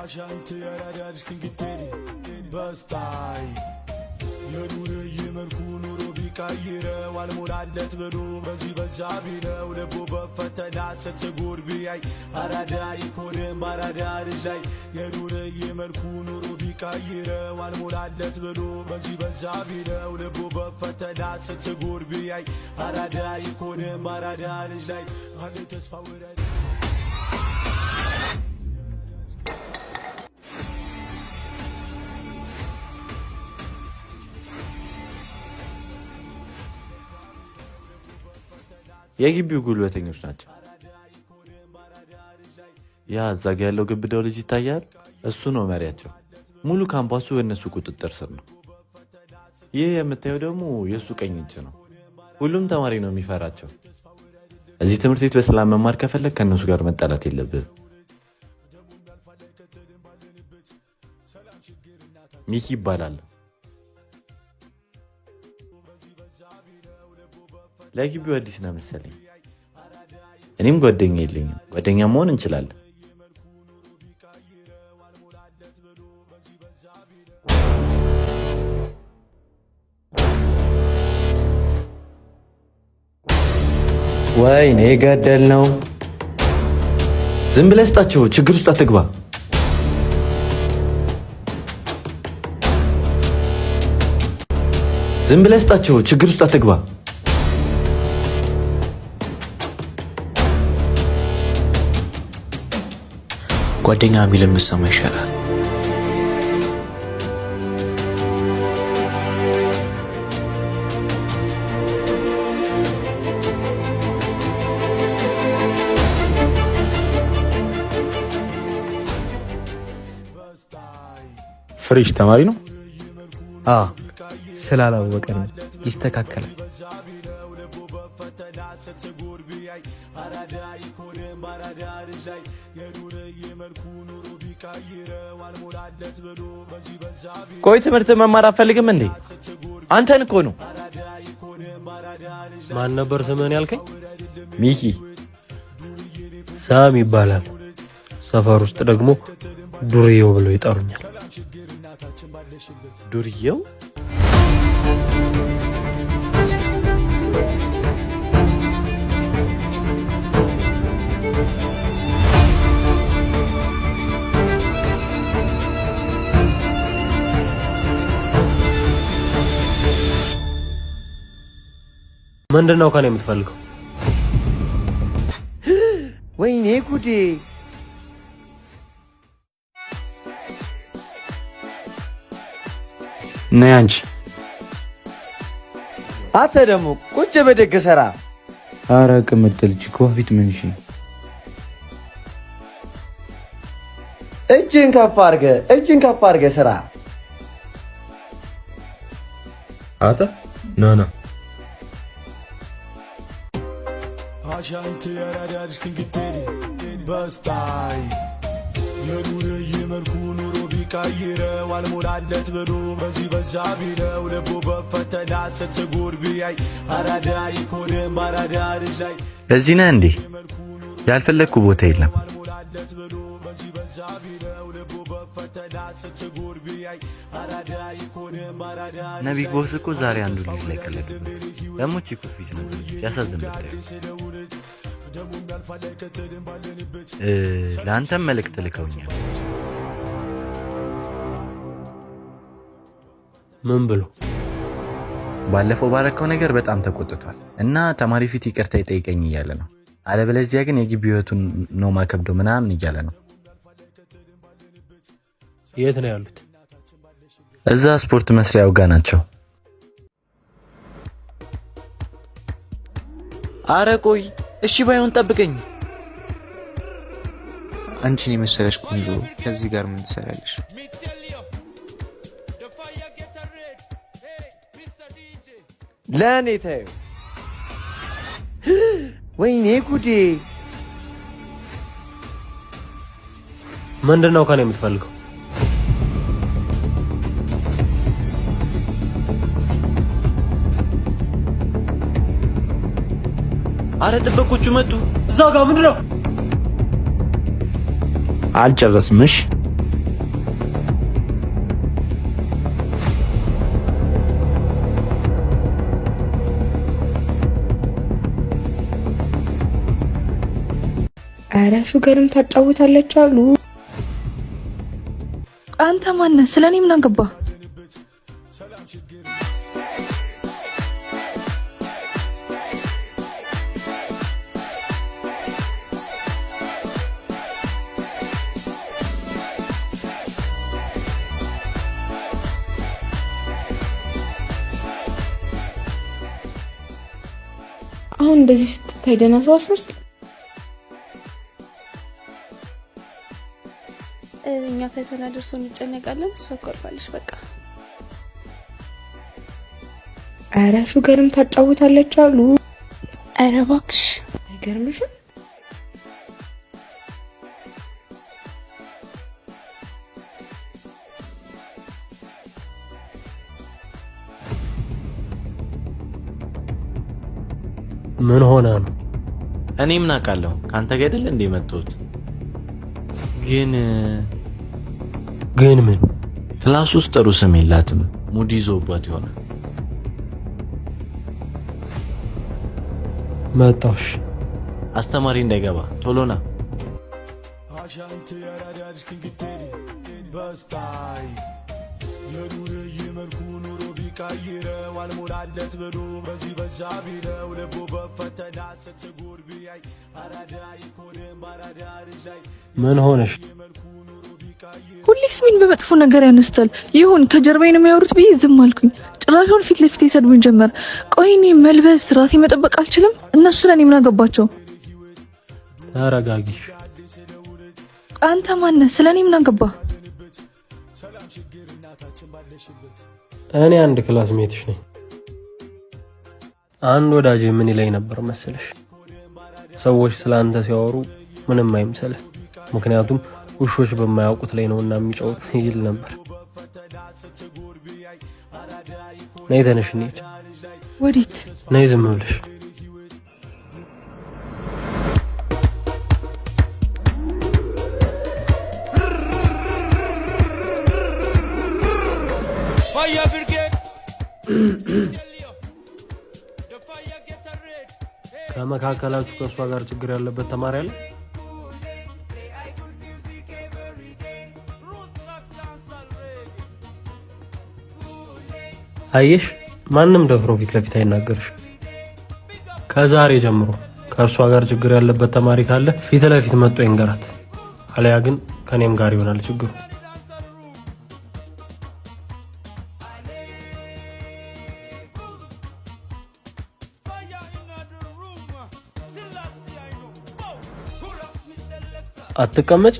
Aşantı yarar gitleri በስታይ የዱር ይመልኩ ኑሮ ቢቀይረው አልሞላለት ብሎ በዚህ በዛ ቢለው ልቡ በፈተና ስትጎር ቢያይ አራዳ ይኮንም ባራዳ ልጅ ላይ የዱር ይመልኩ ኑሮ ቢቀይረው አልሞላለት ብሎ በዚህ በዛ ቢለው ልቡ በፈተና ስትጎር ቢያይ አራዳ ይኮንም ባራዳ ልጅ ላይ አለ ተስፋ ወራይ የግቢው ጉልበተኞች ናቸው። ያ እዛ ጋ ያለው ግብዳው ልጅ ይታያል። እሱ ነው መሪያቸው። ሙሉ ካምፓሱ በእነሱ ቁጥጥር ስር ነው። ይህ የምታየው ደግሞ የእሱ ቀኝ እጅ ነው። ሁሉም ተማሪ ነው የሚፈራቸው። እዚህ ትምህርት ቤት በሰላም መማር ከፈለግ ከእነሱ ጋር መጣላት የለብህም። ሚኪ ይባላል። ለግቢው አዲስ ነው መሰለኝ። እኔም ጓደኛ የለኝም። ጓደኛ መሆን እንችላለን። ወይኔ ገደል ነው። ዝም ብለህ ስጣቸው፣ ችግር ውስጥ አትግባ። ዝም ብለህ ስጣቸው፣ ችግር ውስጥ አትግባ። ጓደኛ የሚልን ምሰማ ይሻላል። ፍሬሽ ተማሪ ነው። ስላላወቀ ነው። ይስተካከላል። ቆይ ትምህርት መማር አትፈልግም እንዴ? አንተን እኮ ነው። ማን ነበር ስምህን ያልከኝ? ሚኪ። ሳም ይባላል። ሰፈር ውስጥ ደግሞ ዱርዬው ብለው ይጠሩኛል። ዱርዬው? ምንድነው ከኔ የምትፈልገው? ወይኔ ጉዴ! ነይ አንቺ። አንተ ደግሞ ቁጭ በደግ ሰራ። ኧረ ቅምጥል እጅ ኮፊት ምን እሺ። እጅን ከፍ አድርገህ ስራ። አታ ና Aşantı yarar gitleri በስታይ የዱር ይመልኩ ኑሮ ቢቀይረው አልሞላለት ብሎ በዚህ በዛ ቢለው ልቡ በፈተና ስትጎር ቢያይ አራዳ ይኮንም ባራዳ ልጅ ላይ እዚህ ነህ እንዴ? ያልፈለግኩ ቦታ የለም። ነቢይ ቦስ እኮ ዛሬ አንዱ ልጅ ላይ ቀለደበት። ደግሞ ቺኩ ፊት ነው ያሳዝናል። ለአንተም መልእክት ልከውኛል። ምን ብሎ? ባለፈው ባረከው ነገር በጣም ተቆጥቷል እና ተማሪ ፊት ይቅርታ ይጠይቀኝ እያለ ነው። አለበለዚያ ግን የግቢ ህይወቱን ነው ማከብደው ምናምን እያለ ነው። የት ነው ያሉት? እዛ ስፖርት መስሪያው ጋር ናቸው። አረ ቆይ እሺ ባይሆን ጠብቀኝ። አንቺን የመሰለሽ ቆንጆ ከዚህ ጋር ምን ትሰራለሽ? ለኔ ታዩ። ወይኔ ጉዴ! ምንድነው ከኔ የምትፈልገው? አረ ጥበቆቹ መጡ። እዛ ጋር ምንድነው? አልጨረስምሽ። አረ ሹገርም ታጫውታለች አሉ። አንተ ማነህ? ስለኔ ምን አገባ? አሁን እንደዚህ ስትታይ ደህና ሰው አስመስል። እኛ ፈተና ደርሶ እንጨነቃለን፣ እሷ ኮርፋለች በቃ። አረ ሹገርም ታጫውታለች አሉ። አረ እባክሽ አይገርምሽም? ምን ሆነ ነው? እኔ ምን አውቃለሁ? ካንተ ጋር አይደል እንደ መጣሁት። ግን ምን ክላስ ውስጥ ጥሩ ስም የላትም። ሙድ ይዞባት ይሆናል። መጣሽ? አስተማሪ እንዳይገባ ቶሎ ና። አሻንት ያራዳልሽ ክንግቴሪ በስታይ የዱር ይመርኩ ኑሮ ቢቀይረው አልሞላለት ብሎ በዚህ በዛ ቢለው ልቡ በፈተና ስትጉር ቢያይ አራዳ ይኮንም አራዳ ልጅ ላይ ምን ሆነሽ? ሁሌስ ምን በመጥፎ ነገር ያነስታል? ይሁን ከጀርባዬ ነው የሚያወሩት ብዬ ዝም አልኩኝ። ጭራሹን ፊት ለፊት ይሰድቡኝ ጀመር። ቆይ እኔ መልበስ ራሴ መጠበቅ አልችልም? እነሱ ለኔ ምን አገባቸው? ተረጋጊ። አንተ ማነህ? ስለኔ ምን አገባ? እኔ አንድ ክላስ ሜትሽ ነኝ። አንድ ወዳጄ ምን ይለኝ ነበር መሰለሽ? ሰዎች ስላንተ ሲያወሩ ምንም አይምሰልህ፣ ምክንያቱም ውሾች በማያውቁት ላይ ነውና የሚጫወት ይል ነበር። ነይ ተነሽ እንሂድ። ወዴት? ነይ ዝም ብለሽ። ከመካከላችሁ ከእሷ ጋር ችግር ያለበት ተማሪ አለ? አየሽ፣ ማንም ደፍሮ ፊት ለፊት አይናገርሽ። ከዛሬ ጀምሮ ከእሷ ጋር ችግር ያለበት ተማሪ ካለ ፊት ለፊት መጥቶ ይንገራት፣ አለያ ግን ከኔም ጋር ይሆናል ችግሩ። አትቀመጭ።